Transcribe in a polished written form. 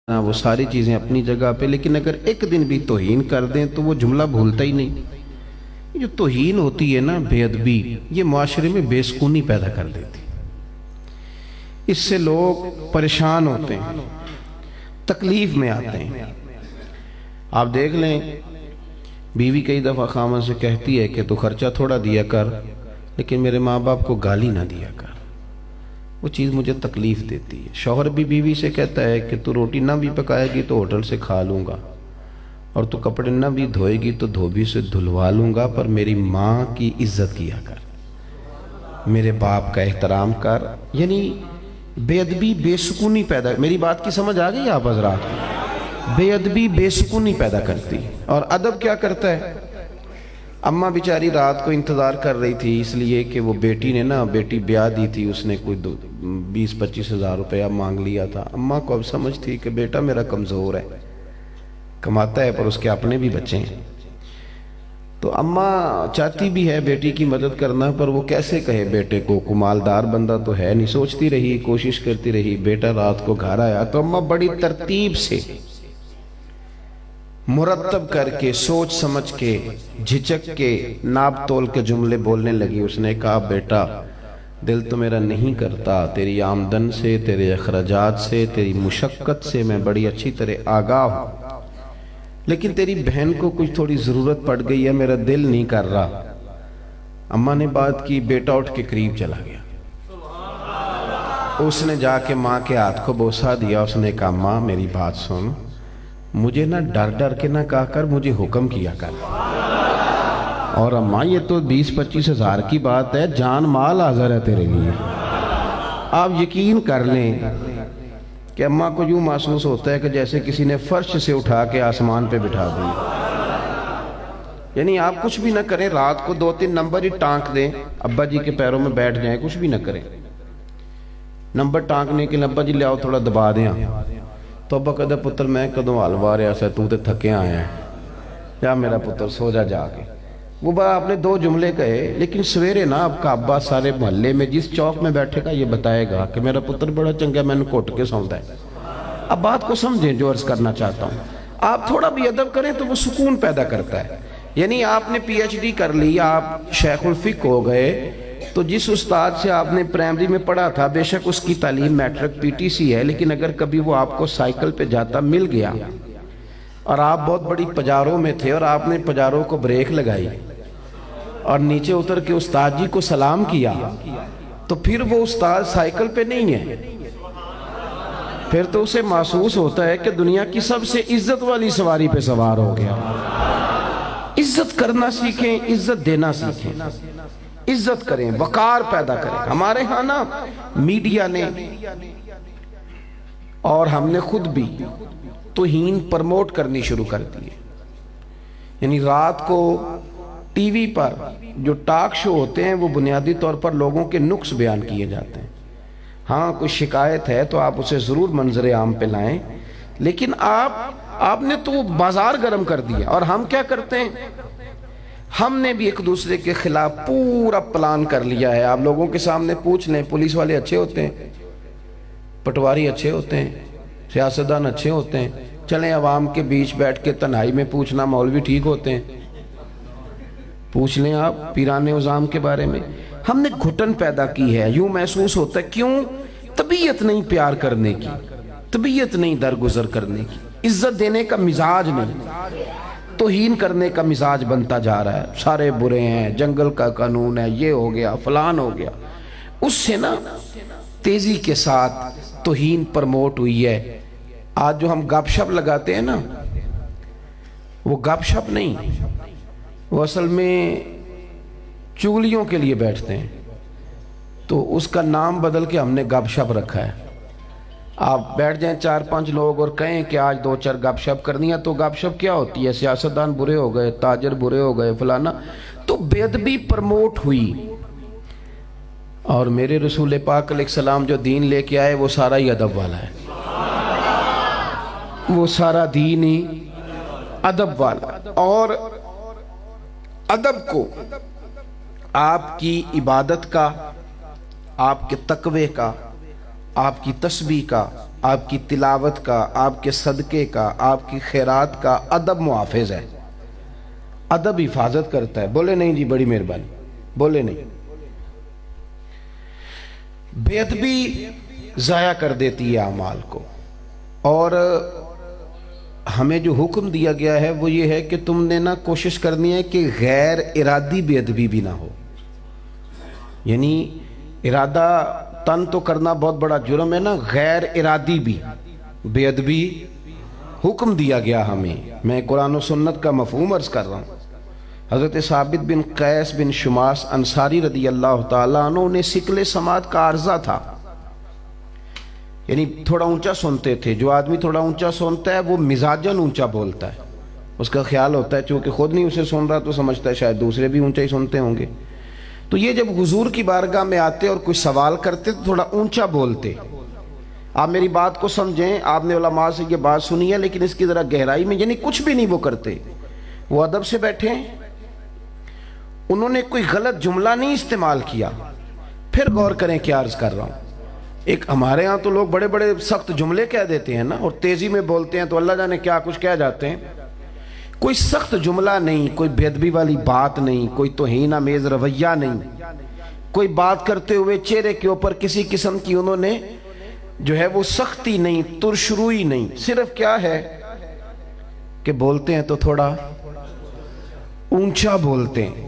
وہ ساری چیزیں اپنی جگہ پہ، لیکن اگر ایک دن بھی توہین کر دیں تو وہ جملہ بھولتا ہی نہیں۔ جو توہین ہوتی ہے نا، بے ادبی، یہ معاشرے میں بے سکونی پیدا کر دیتی، اس سے لوگ پریشان ہوتے ہیں، تکلیف میں آتے ہیں۔ آپ دیکھ لیں، بیوی کئی دفعہ خامن سے کہتی ہے کہ تو خرچہ تھوڑا دیا کر، لیکن میرے ماں باپ کو گالی نہ دیا کر، وہ چیز مجھے تکلیف دیتی ہے۔ شوہر بھی بیوی سے کہتا ہے کہ تو روٹی نہ بھی پکائے گی تو ہوٹل سے کھا لوں گا، اور تو کپڑے نہ بھی دھوئے گی تو دھوبی سے دھلوا لوں گا، پر میری ماں کی عزت کیا کر، میرے باپ کا احترام کر۔ یعنی بے ادبی بے سکونی پیدا، میری بات کی سمجھ آ گئی آپ حضرات؟ بے ادبی بے سکونی پیدا کرتی، اور ادب کیا کرتا ہے؟ اماں بیچاری رات کو انتظار کر رہی تھی، اس لیے کہ وہ بیٹی نے نا، بیٹی بیاہ دی تھی، اس نے کوئی 20-25 ہزار روپیہ مانگ لیا تھا۔ اماں کو اب سمجھ تھی کہ بیٹا میرا کمزور ہے، کماتا ہے پر اس کے اپنے بھی بچے ہیں، تو اماں چاہتی بھی ہے بیٹی کی مدد کرنا، پر وہ کیسے کہے بیٹے کو، مالدار بندہ تو ہے نہیں۔ سوچتی رہی، کوشش کرتی رہی، بیٹا رات کو گھر آیا تو اماں بڑی ترتیب سے، مرتب کر کے، سوچ سمجھ کے، جھجک کے، ناپ تول کے جملے بولنے لگی۔ اس نے کہا بیٹا، دل تو میرا نہیں کرتا، تیری آمدن سے، تیرے اخراجات سے، تیری مشقت سے میں بڑی اچھی طرح آگاہ ہوں، لیکن تیری بہن کو کچھ تھوڑی ضرورت پڑ گئی ہے، میرا دل نہیں کر رہا۔ اماں نے بات کی، بیٹا اٹھ کے قریب چلا گیا، اس نے جا کے ماں کے ہاتھ کو بوسہ دیا۔ اس نے کہا ماں میری بات سن، مجھے نہ ڈر ڈر کے نہ کہا کر، مجھے حکم کیا کر۔ اور اماں یہ تو 20-25 ہزار کی بات ہے، جان مال حاضر ہے تیرے لیے۔ آپ یقین کر لیں کہ اماں کو یوں محسوس ہوتا ہے کہ جیسے کسی نے فرش سے اٹھا کے آسمان پہ بٹھا دی۔ یعنی آپ کچھ بھی نہ کریں، رات کو 2-3 نمبر ہی ٹانک دیں، ابا جی کے پیروں میں بیٹھ جائیں، کچھ بھی نہ کریں، نمبر ٹانکنے کے لیے ابا جی لے آؤ تھوڑا دبا دیں، تو ابا کہتا پتر میں کدوں حلوا رہا سا، تو تے تھکے آیا ہے، یا میرا پتر سو جا جا کے۔ وہ بڑا آپ نے 2 جملے کہے، لیکن سویرے نا آپ کا ابا سارے محلے میں جس چوک میں بیٹھے گا یہ بتائے گا کہ میرا پتر بڑا چنگا، میں نے کوٹ کے سونتا ہے۔ اب بات کو سمجھیں جو عرض کرنا چاہتا ہوں، آپ تھوڑا بھی ادب کریں تو وہ سکون پیدا کرتا ہے۔ یعنی آپ نے PhD کر لی، آپ شیخ الفقہ ہو گئے، تو جس استاد سے آپ نے پرائمری میں پڑھا تھا، بے شک اس کی تعلیم میٹرک PTC ہے، لیکن اگر کبھی وہ آپ کو سائیکل پہ جاتا مل گیا اور آپ بہت بڑی پجاروں میں تھے اور آپ نے پجاروں کو بریک لگائی اور نیچے اتر کے استاد جی کو سلام کیا، تو پھر وہ استاد سائیکل پہ نہیں ہے، پھر تو اسے محسوس ہوتا ہے کہ دنیا کی سب سے عزت والی سواری پہ سوار ہو گیا۔ عزت کرنا سیکھیں، عزت دینا سیکھیں، عزت کریں، وقار پیدا کریں۔ ہمارے ہاں نا میڈیا نے اور ہم نے خود بھی توہین پرموٹ کرنی شروع کر دی ہے۔ یعنی رات کو ٹی وی پر جو ٹاک شو ہوتے ہیں وہ بنیادی طور پر لوگوں کے نقص بیان کیے جاتے ہیں۔ ہاں کوئی شکایت ہے تو آپ اسے ضرور منظر عام پہ لائیں، لیکن آپ نے تو بازار گرم کر دیا۔ اور ہم کیا کرتے ہیں، ہم نے بھی ایک دوسرے کے خلاف پورا پلان کر لیا ہے۔ آپ لوگوں کے سامنے پوچھ لیں، پولیس والے اچھے ہوتے ہیں، پٹواری اچھے ہوتے ہیں، سیاستدان اچھے ہوتے ہیں، چلیں عوام کے بیچ بیٹھ کے تنہائی میں پوچھنا، مولوی ٹھیک ہوتے ہیں، پوچھ لیں آپ پیران عظام کے بارے میں۔ ہم نے گھٹن پیدا کی ہے، یوں محسوس ہوتا ہے، کیوں؟ طبیعت نہیں پیار کرنے کی، طبیعت نہیں درگزر کرنے کی، عزت دینے کا مزاج نہیں، توہین کرنے کا مزاج بنتا جا رہا ہے۔ سارے برے ہیں، جنگل کا قانون ہے، یہ ہو گیا، فلان ہو گیا۔ اس سے نا تیزی کے ساتھ توہین پرموٹ ہوئی ہے۔ آج جو ہم گپ شپ لگاتے ہیں نا، وہ گپ شپ نہیں، وہ اصل میں چگلیوں کے لیے بیٹھتے ہیں، تو اس کا نام بدل کے ہم نے گپ شپ رکھا ہے۔ آپ بیٹھ جائیں 4-5 لوگ اور کہیں کہ آج 2-4 گپ شپ کرنی ہے، تو گپ شپ کیا ہوتی ہے؟ سیاستدان برے ہو گئے، تاجر برے ہو گئے، فلانا، تو بے ادبی پرموٹ ہوئی۔ اور میرے رسول پاک علیہ السلام جو دین لے کے آئے وہ سارا ہی ادب والا ہے، وہ سارا دین ہی ادب والا۔ اور ادب کو آپ کی عبادت کا، آپ کے تقوی کا، آپ کی تسبیح کا، آپ کی تلاوت کا، آپ کے صدقے کا، آپ کی خیرات کا ادب محافظ ہے، ادب حفاظت کرتا ہے. بولے نہیں جی بڑی مہربانی، بولے نہیں. بے ادبی ضائع کر دیتی ہے اعمال کو. اور ہمیں جو حکم دیا گیا ہے وہ یہ ہے کہ تم نے نا کوشش کرنی ہے کہ غیر ارادی بے ادبی بھی نہ ہو. یعنی ارادہ تن تو کرنا بہت بڑا جرم ہے نا، غیر ارادی بھی بے ادبی حکم دیا گیا ہمیں. میں قرآن و سنت کا مفہوم عرض کر رہا ہوں. حضرت ثابت بن قیس بن شماس انصاری رضی اللہ تعالیٰ عنہ انہیں سکل سماعت کا عارضہ تھا، یعنی تھوڑا اونچا سنتے تھے. جو آدمی تھوڑا اونچا سنتا ہے وہ مزاجن اونچا بولتا ہے. اس کا خیال ہوتا ہے چونکہ خود نہیں اسے سن رہا تو سمجھتا ہے شاید دوسرے بھی اونچا ہی سنتے ہوں گے. تو یہ جب حضور کی بارگاہ میں آتے اور کوئی سوال کرتے تو تھوڑا اونچا بولتے. آپ میری بات کو سمجھیں، آپ نے علماء سے یہ بات سنی ہے لیکن اس کی ذرا گہرائی میں، یعنی کچھ بھی نہیں وہ کرتے، وہ ادب سے بیٹھے. انہوں نے کوئی غلط جملہ نہیں استعمال کیا. پھر غور کریں کیا عرض کر رہا ہوں. ایک ہمارے ہاں تو لوگ بڑے بڑے سخت جملے کہہ دیتے ہیں نا، اور تیزی میں بولتے ہیں تو اللہ جانے کیا کچھ کہہ جاتے ہیں. کوئی سخت جملہ نہیں، کوئی بے ادبی والی بات نہیں، کوئی توہین آمیز رویہ نہیں، کوئی بات کرتے ہوئے چہرے کے اوپر کسی قسم کی انہوں نے جو ہے وہ سختی نہیں، ترشروئی نہیں. صرف کیا ہے کہ بولتے ہیں تو تھوڑا اونچا بولتے ہیں.